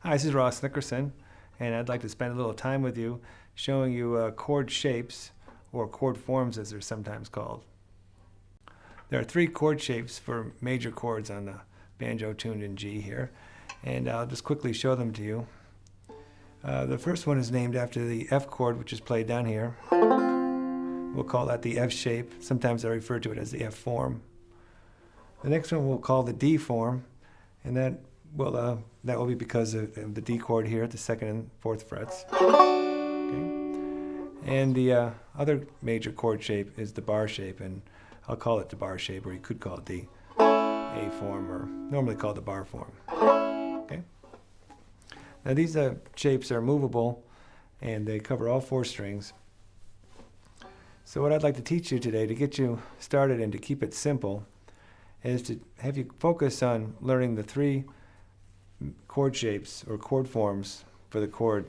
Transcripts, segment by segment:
Hi, this is Ross Nickerson, and I'd like to spend a little time with you showing you chord shapes, or chord forms as they're sometimes called. There are three chord shapes for major chords on the banjo tuned in G here, and I'll just quickly show them to you. The first one is named after the F chord, which is played down here. We'll call that the F shape. Sometimes I refer to it as the F form. The next one we'll call the D form, and that will be because of the D chord here at the second and fourth frets. Okay. And the other major chord shape is the bar shape, and I'll call it the bar shape, or you could call it the A form, or normally called the bar form. Okay. Now these shapes are movable, and they cover all four strings. So what I'd like to teach you today, to get you started and to keep it simple, is to have you focus on learning the three chord shapes or chord forms for the chord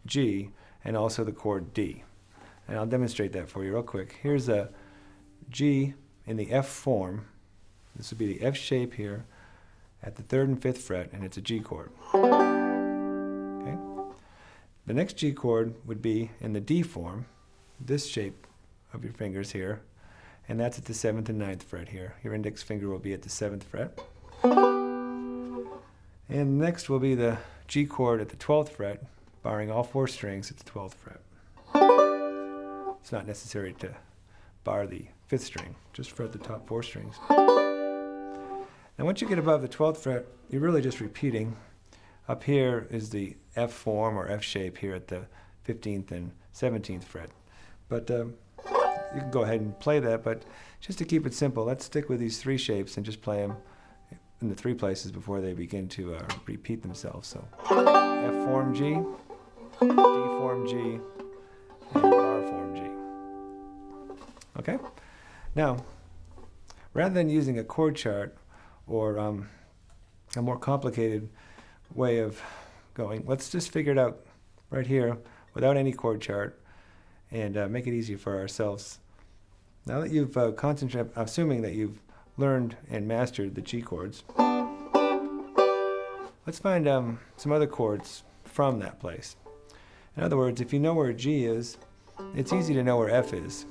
G and also the chord D. And I'll demonstrate that for you real quick. Here's a G in the F form. This would be the F shape here at the third and fifth fret, and it's a G chord. Okay. The next G chord would be in the D form, this shape of your fingers here, and that's at the seventh and ninth fret here. Your index finger will be at the seventh fret. And next will be the G chord at the 12th fret, barring all four strings at the 12th fret. It's not necessary to bar the 5th string, just fret the top four strings. Now once you get above the 12th fret, you're really just repeating. Up here is the F form or F shape here at the 15th and 17th fret. But you can go ahead and play that, but just to keep it simple, let's stick with these three shapes and just play them in the three places before they begin to repeat themselves. So F form G, D form G, and bar form G. Okay? Now, rather than using a chord chart or a more complicated way of going, let's just figure it out right here without any chord chart and make it easy for ourselves. Now that you've concentrated, assuming that you've learned and mastered the G chords, let's find some other chords from that place. In other words, if you know where G is, it's easy to know where F is.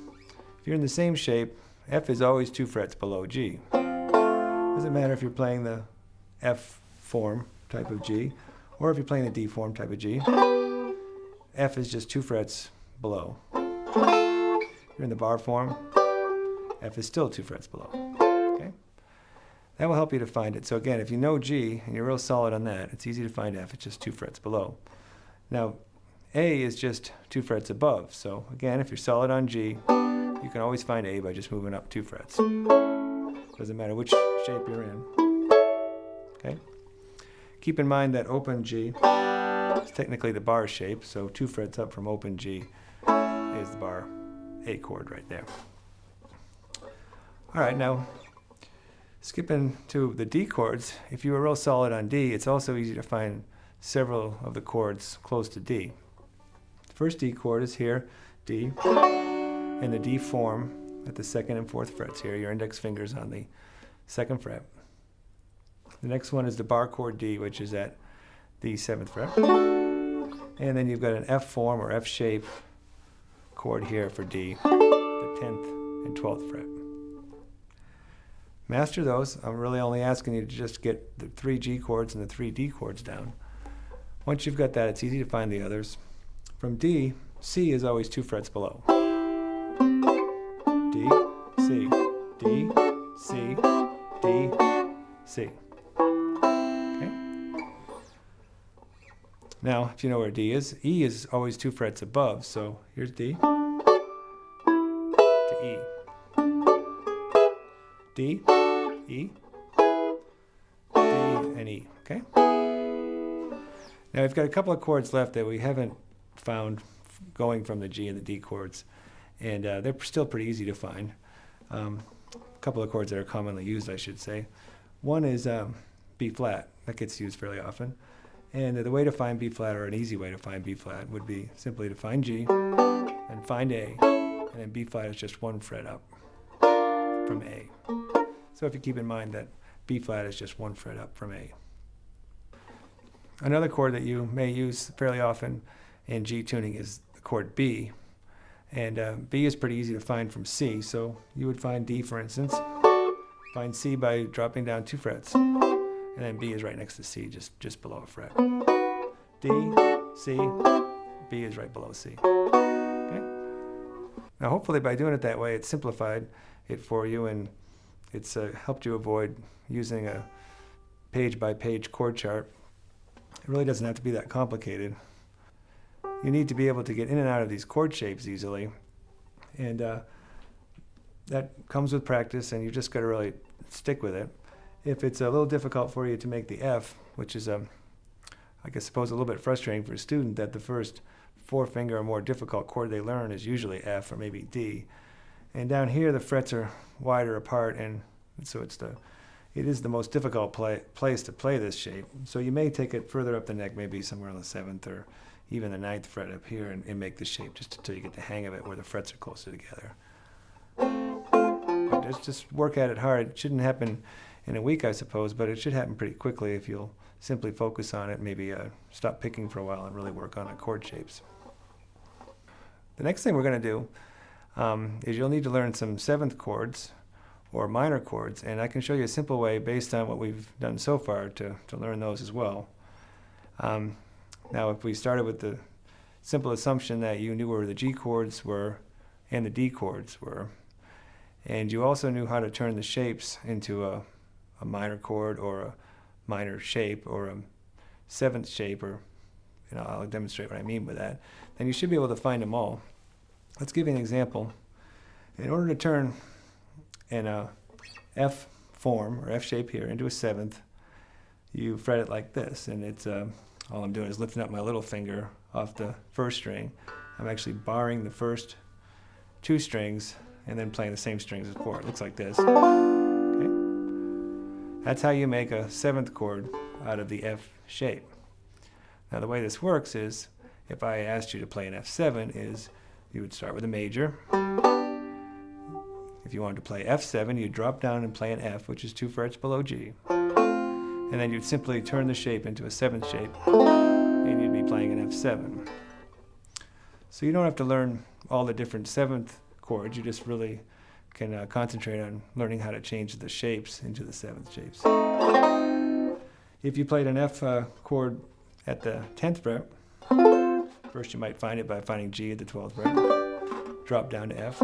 If you're in the same shape, F is always 2 frets below G. Doesn't matter if you're playing the F form type of G or if you're playing the D form type of G. F is just 2 frets below. If you're in the bar form, F is still 2 frets below. Okay? That will help you to find it. So again, if you know G and you're real solid on that, it's easy to find F. It's just 2 frets below. Now, A is just 2 frets above. So again, if you're solid on G, you can always find A by just moving up 2 frets. Doesn't matter which shape you're in. Okay? Keep in mind that open G is technically the bar shape, so 2 frets up from open G is the bar A chord right there. All right, now skipping to the D chords, if you were real solid on D, it's also easy to find several of the chords close to D. The first D chord is here, D, in the D form at the second and fourth frets here. Your index finger's on the second fret. The next one is the bar chord D, which is at the 7th fret. And then you've got an F form or F shape chord here for D, the 10th and 12th fret. Master those. I'm really only asking you to just get the 3 G chords and the 3 D chords down. Once you've got that, it's easy to find the others. From D, C is always 2 frets below. D, C, D, C, D, C. Okay? Now, if you know where D is, E is always 2 frets above, so here's D to E. D, E, D, and E, okay? Now we've got a couple of chords left that we haven't found going from the G and the D chords, and they're still pretty easy to find. A couple of chords that are commonly used, I should say. One is B flat. That gets used fairly often. And the way to find B flat, or an easy way to find B flat, would be simply to find G and find A, and then B flat is just 1 fret up from A. So if you keep in mind that B flat is just 1 fret up from A. Another chord that you may use fairly often in G tuning is the chord B. And B is pretty easy to find from C. So you would find D, for instance. Find C by dropping down 2 frets. And then B is right next to C, just below a fret. D, C, B is right below C. Okay? Now hopefully by doing it that way, it's simplified it for you, and it's helped you avoid using a page-by-page chord chart. It really doesn't have to be that complicated. You need to be able to get in and out of these chord shapes easily, and that comes with practice, and you just got to really stick with it. If it's a little difficult for you to make the F, which is, I suppose a little bit frustrating for a student, that the first 4-finger or more difficult chord they learn is usually F or maybe D. And down here the frets are wider apart, and so it is the most difficult place to play this shape. So you may take it further up the neck, maybe somewhere on the 7th or even the 9th fret up here, and make the shape just until you get the hang of it where the frets are closer together. But just work at it hard. It shouldn't happen in a week, I suppose, but it should happen pretty quickly if you'll simply focus on it, maybe stop picking for a while and really work on the chord shapes. The next thing we're going to do is you'll need to learn some 7th chords or minor chords, and I can show you a simple way based on what we've done so far to learn those as well. Now if we started with the simple assumption that you knew where the G chords were and the D chords were, and you also knew how to turn the shapes into a minor chord or a minor shape or a 7th shape, or I'll demonstrate what I mean by that, then you should be able to find them all. Let's give you an example. In order to turn an F form or F shape here into a 7th, you fret it like this, and it's all I'm doing is lifting up my little finger off the first string. I'm actually barring the first 2 strings and then playing the same strings as before. It looks like this. Okay? That's how you make a 7th chord out of the F shape. Now the way this works is, if I asked you to play an F7, is you would start with a major. If you wanted to play F7, you'd drop down and play an F, which is 2 frets below G. And then you'd simply turn the shape into a 7th shape, and you'd be playing an F7. So you don't have to learn all the different 7th chords, you just really can concentrate on learning how to change the shapes into the 7th shapes. If you played an F chord at the 10th fret, first you might find it by finding G at the 12th fret, drop down to F.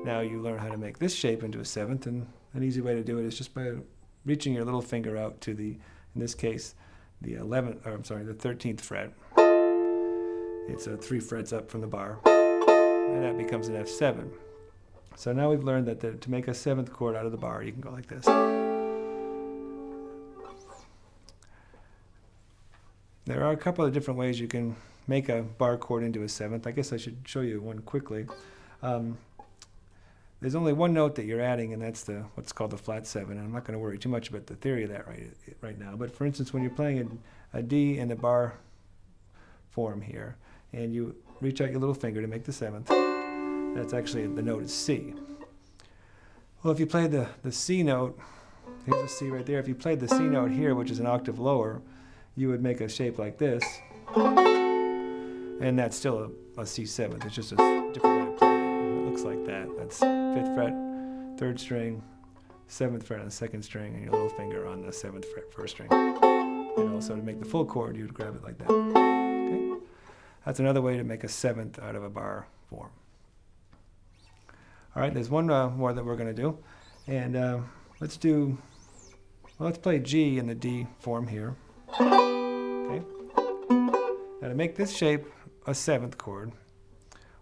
Now you learn how to make this shape into a 7th, and an easy way to do it is just by reaching your little finger out to the, in this case, the 13th fret. It's 3 frets up from the bar, and that becomes an F7. So now we've learned that to make a 7th chord out of the bar, you can go like this. There are a couple of different ways you can make a bar chord into a 7th. I guess I should show you one quickly. There's only one note that you're adding, and that's what's called the flat 7. And I'm not going to worry too much about the theory of that right now. But for instance, when you're playing a D in the bar form here, and you reach out your little finger to make the 7th, that's actually, the note is C. Well, if you play the C note, here's a C right there. If you played the C note here, which is an octave lower, you would make a shape like this, and that's still a C7. It's just a different way of playing it. It looks like that. That's 5th fret, 3rd string, 7th fret on the 2nd string, and your little finger on the 7th fret, 1st string. And also to make the full chord, you would grab it like that. Okay? That's another way to make a 7th out of a bar form. All right, there's one more that we're going to do, and let's play G in the D form here. Okay. Now to make this shape a 7th chord,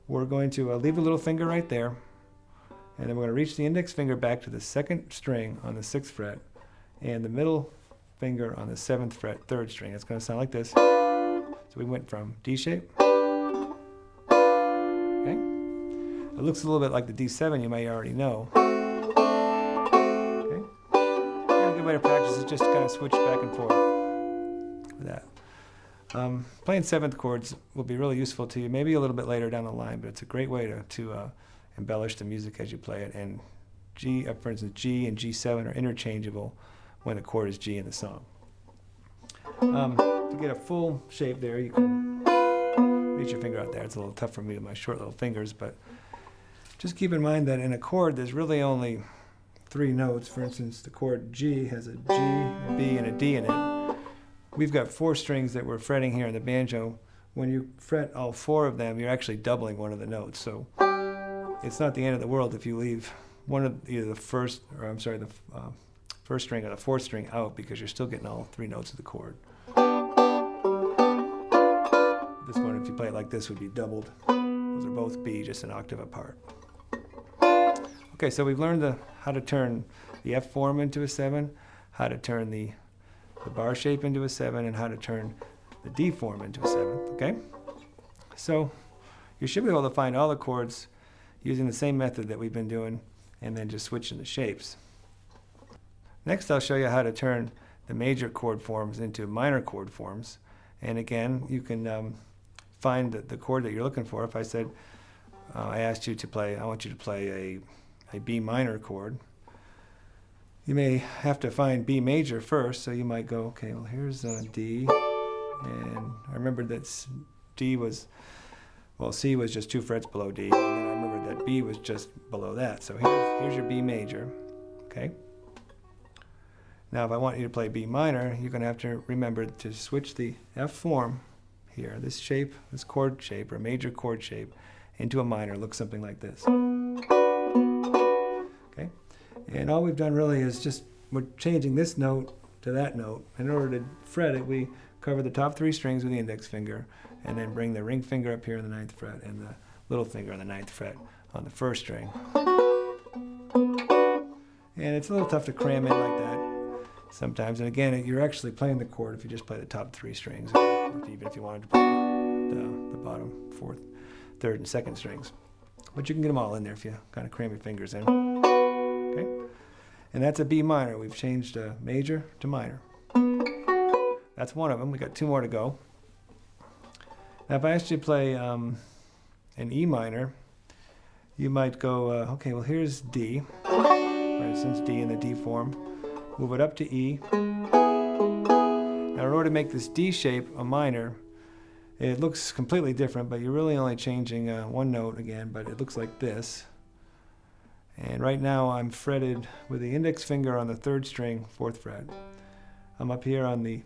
we're going to leave a little finger right there, and then we're going to reach the index finger back to the 2nd string on the 6th fret, and the middle finger on the 7th fret, 3rd string. It's going to sound like this. So we went from D shape. Okay. It looks a little bit like the D7 you may already know. Okay. And a good way to practice is just to kind of switch back and forth with that. Playing 7th chords will be really useful to you, maybe a little bit later down the line, but it's a great way to embellish the music as you play it. And for instance, G and G7 are interchangeable when the chord is G in the song. To get a full shape there, you can reach your finger out there. It's a little tough for me with my short little fingers, but just keep in mind that in a chord, there's really only 3 notes. For instance, the chord G has a G, a B, and a D in it. We've got 4 strings that we're fretting here in the banjo. When you fret all 4 of them, you're actually doubling one of the notes. So it's not the end of the world if you leave one of either the first string or the 4th string out, because you're still getting all 3 notes of the chord. This one, if you play it like this, would be doubled. Those are both B, just an octave apart. Okay, so we've learned how to turn the F form into a 7, how to turn the bar shape into a 7, and how to turn the D form into a 7, okay? So you should be able to find all the chords using the same method that we've been doing, and then just switching the shapes. Next, I'll show you how to turn the major chord forms into minor chord forms. And again, you can find the chord that you're looking for. If I said, I asked you to play, I want you to play a B minor chord, you may have to find B major first, so you might go, okay, well here's D, and I remembered that C was just 2 frets below D, and then I remembered that B was just below that, so here's your B major, okay? Now if I want you to play B minor, you're going to have to remember to switch the F form here, this shape, this chord shape, or major chord shape, into a minor. It looks something like this. Okay? And all we've done really is we're changing this note to that note. In order to fret it, we cover the top 3 strings with the index finger, and then bring the ring finger up here on the 9th fret, and the little finger on the 9th fret on the 1st string. And it's a little tough to cram in like that sometimes. And again, you're actually playing the chord if you just play the top 3 strings, even if you wanted to play the bottom 4th, 3rd, and 2nd strings. But you can get them all in there if you kind of cram your fingers in. Okay? And that's a B minor. We've changed major to minor. That's one of them. We got 2 more to go. Now if I asked you to play an E minor, you might go, okay, well here's D. For instance, D in the D form. Move it up to E. Now in order to make this D shape a minor, it looks completely different, but you're really only changing 1 note again, but it looks like this. And right now I'm fretted with the index finger on the 3rd string, 4th fret. I'm up here on the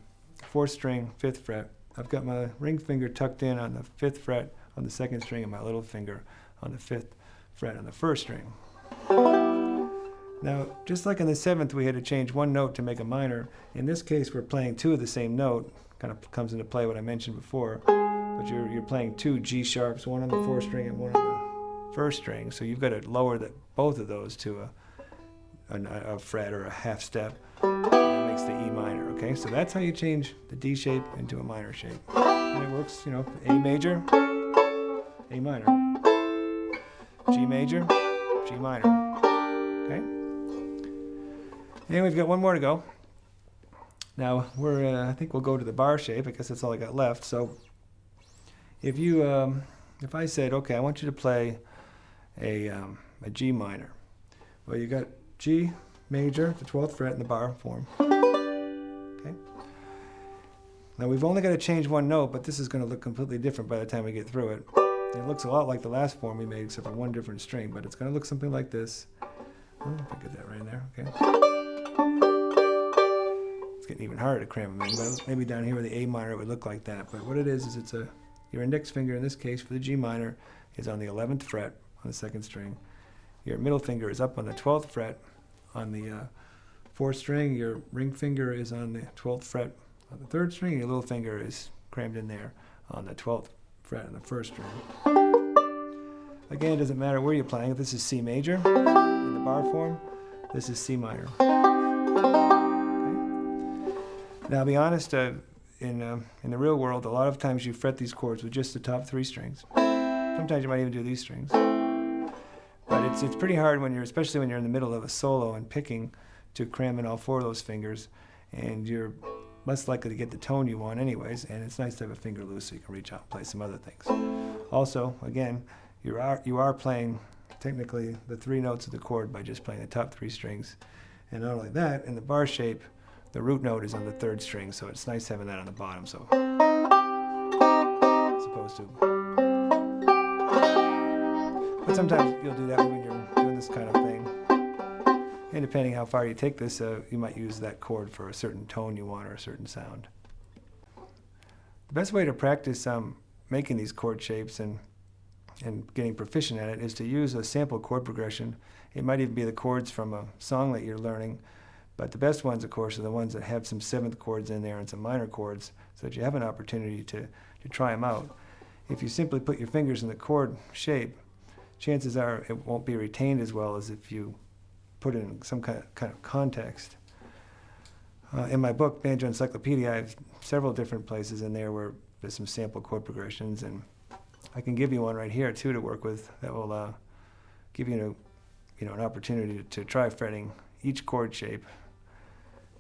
4th string, 5th fret. I've got my ring finger tucked in on the 5th fret on the 2nd string, and my little finger on the 5th fret on the 1st string. Now, just like in the 7th, we had to change 1 note to make a minor. In this case, we're playing 2 of the same note. Kind of comes into play what I mentioned before. But you're playing 2 G sharps, 1 on the 4th string and 1 on the 1st string. So you've got to lower both of those to a fret or a half step. And that makes the E minor. Okay, so that's how you change the D shape into a minor shape. And it works, A major, A minor, G major, G minor. Okay. And we've got 1 more to go. Now I think we'll go to the bar shape. I guess that's all I got left. So if I said, okay, I want you to play a G minor. Well, you got G major, the 12th fret in the bar form. Okay. Now we've only got to change 1 note, but this is going to look completely different by the time we get through it. It looks a lot like the last form we made, except for 1 different string, but it's going to look something like this. Oh, if I get that right in there, okay. It's getting even harder to cram them in, but maybe down here with the A minor it would look like that. But what it is it's your index finger in this case for the G minor is on the 11th fret on the 2nd string. Your middle finger is up on the 12th fret on the 4th string. Your ring finger is on the 12th fret on the 3rd string. Your little finger is crammed in there on the 12th fret on the 1st string. Again, it doesn't matter where you're playing. If this is C major in the bar form, this is C minor. Now, I'll be honest, in the real world, a lot of times you fret these chords with just the top 3 strings. Sometimes you might even do these strings. But it's pretty hard especially when you're in the middle of a solo and picking, to cram in all 4 of those fingers, and you're less likely to get the tone you want anyways, and it's nice to have a finger loose so you can reach out and play some other things. Also, again, you are playing technically the 3 notes of the chord by just playing the top 3 strings. And not only that, in the bar shape, the root note is on the 3rd string, so it's nice having that on the bottom. So as opposed to. But sometimes you'll do that when you're doing this kind of thing. And depending how far you take this, you might use that chord for a certain tone you want or a certain sound. The best way to practice making these chord shapes and getting proficient at it is to use a sample chord progression. It might even be the chords from a song that you're learning, but the best ones, of course, are the ones that have some 7th chords in there and some minor chords, so that you have an opportunity to try them out. If you simply put your fingers in the chord shape, chances are it won't be retained as well as if you put it in some kind of context. In my book, Banjo Encyclopedia, I have several different places in there where there's some sample chord progressions, and I can give you one right here too to work with that will give you an opportunity to try fretting each chord shape.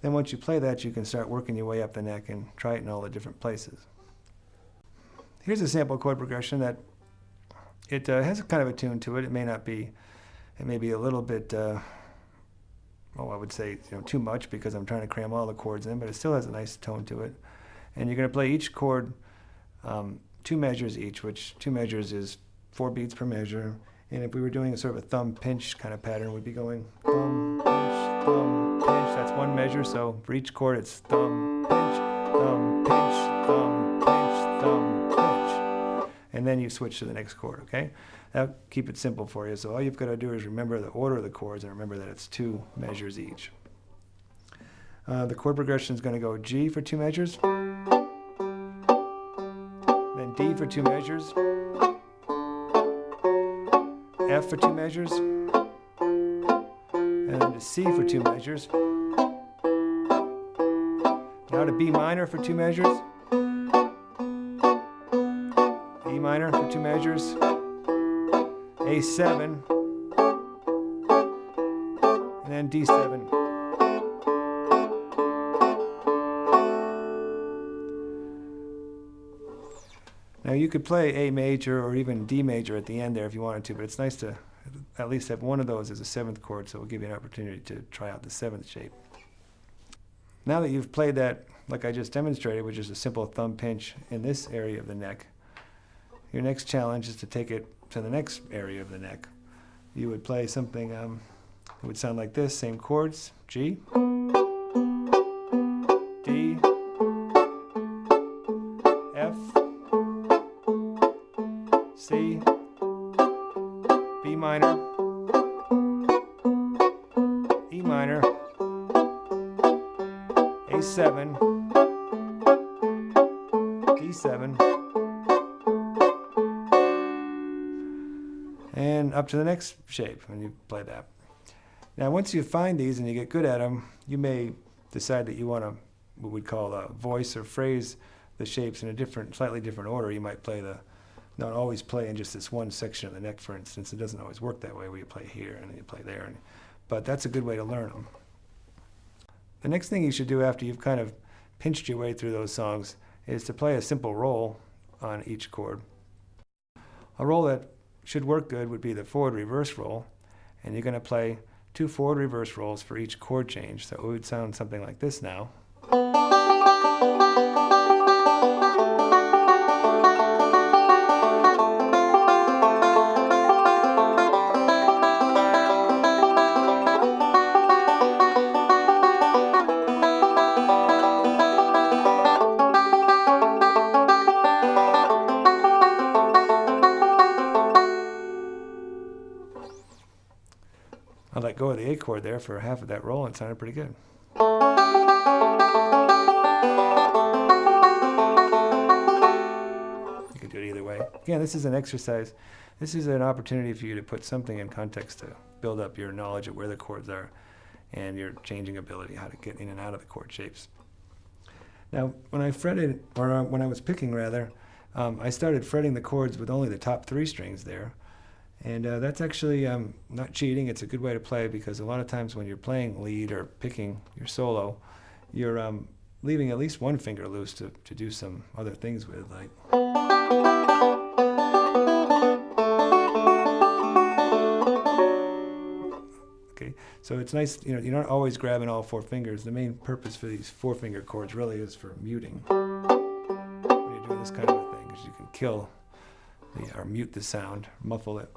Then once you play that, you can start working your way up the neck and try it in all the different places. Here's a sample chord progression that it has a kind of a tune to it. It may be a little bit, I would say too much because I'm trying to cram all the chords in, but it still has a nice tone to it. And you're going to play each chord 2 measures each, which 2 measures is 4 beats per measure. And if we were doing a sort of a thumb pinch kind of pattern, we'd be going thumb, pinch, that's 1 measure. So for each chord, it's thumb, pinch, thumb, pinch, thumb, pinch, thumb, pinch. And then you switch to the next chord, okay? That'll keep it simple for you. So all you've got to do is remember the order of the chords and remember that it's 2 measures each. The chord progression is going to go G for 2 measures, then D for 2 measures, F for 2 measures, and then to C for 2 measures. Now to B minor for 2 measures, E minor for 2 measures, A7, and then D7. Now you could play A major or even D major at the end there if you wanted to, but it's nice to at least have one of those as a 7th chord, so it'll give you an opportunity to try out the 7th shape. Now that you've played that like I just demonstrated, which is a simple thumb pinch in this area of the neck, your next challenge is to take it to the next area of the neck. You would play something that would sound like this, same chords, G, D, F, C, B minor, E minor, A7, D7, and up to the next shape when you play that. Now once you find these and you get good at them, you may decide that you want to, what we'd call voice or phrase the shapes in a slightly different order. You might not always play in just this one section of the neck, for instance. It doesn't always work that way where you play here and then you play there. But that's a good way to learn them. The next thing you should do after you've kind of pinched your way through those songs is to play a simple roll on each chord. A roll that should work good would be the forward reverse roll, and you're going to play 2 forward reverse rolls for each chord change. So it would sound something like this now. I let go of the A chord there for half of that roll and it sounded pretty good. You could do it either way. Again, this is an exercise. This is an opportunity for you to put something in context to build up your knowledge of where the chords are and your changing ability, how to get in and out of the chord shapes. Now, when I fretted, or when I was picking rather, I started fretting the chords with only the top 3 strings there. And that's actually not cheating. It's a good way to play because a lot of times when you're playing lead or picking your solo, you're leaving at least one finger loose to do some other things with, like. Okay, So it's nice, you're not always grabbing all 4 fingers. The main purpose for these 4-finger chords really is for muting. When you're doing this kind of a thing, because you can kill or mute the sound, muffle it.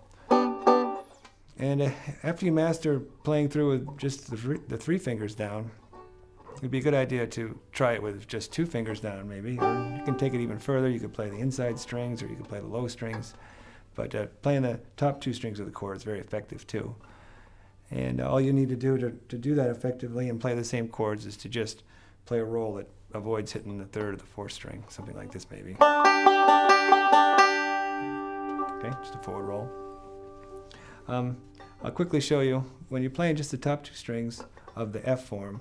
And after you master playing through with just the 3 fingers down, it'd be a good idea to try it with just 2 fingers down, maybe. Or you can take it even further. You could play the inside strings, or you could play the low strings. But playing the top 2 strings of the chord is very effective too. And all you need to do to do that effectively and play the same chords is to just play a roll that avoids hitting the 3rd or the 4th string, something like this maybe. Okay, just a forward roll. I'll quickly show you, when you're playing just the top 2 strings of the F form,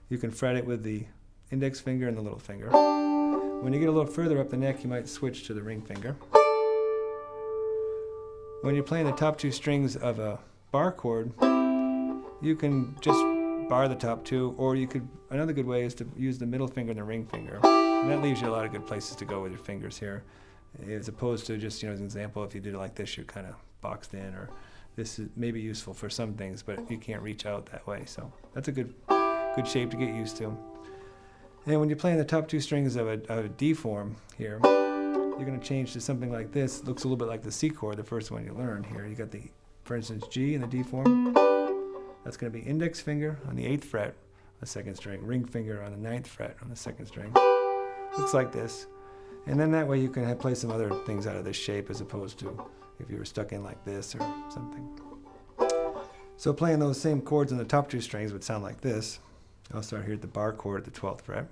you can fret it with the index finger and the little finger. When you get a little further up the neck, you might switch to the ring finger. When you're playing the top 2 strings of a bar chord, you can just bar the top 2, or another good way is to use the middle finger and the ring finger. And that leaves you a lot of good places to go with your fingers here, as opposed to just, as an example, if you did it like this, you're kind of boxed in, or this is maybe useful for some things, but you can't reach out that way. So that's a good shape to get used to. And when you're playing the top 2 strings of a D form here, you're going to change to something like this. It looks a little bit like the C chord, the first one you learned here. You got for instance, G in the D form. That's going to be index finger on the 8th fret on the 2nd string, ring finger on the 9th fret on the 2nd string. Looks like this. And then that way you can play some other things out of this shape, as opposed to if you were stuck in like this or something. So playing those same chords on the top 2 strings would sound like this. I'll start here at the bar chord at the 12th fret.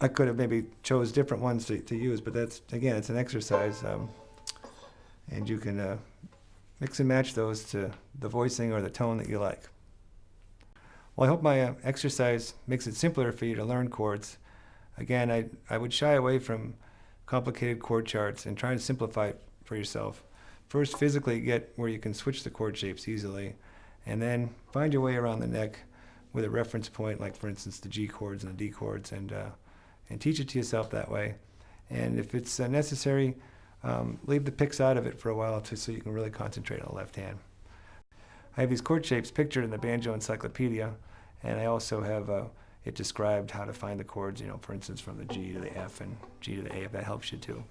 I could have maybe chose different ones to use, but that's, again, it's an exercise, and you can mix and match those to the voicing or the tone that you like. Well, I hope my exercise makes it simpler for you to learn chords. Again, I would shy away from complicated chord charts and try to simplify it for yourself. First, physically get where you can switch the chord shapes easily, and then find your way around the neck with a reference point, like for instance the G chords and the D chords, and teach it to yourself that way. And if it's necessary, leave the picks out of it for a while so you can really concentrate on the left hand. I have these chord shapes pictured in the Banjo Encyclopedia, and I also have it described how to find the chords, for instance, from the G to the F and G to the A, if that helps you too.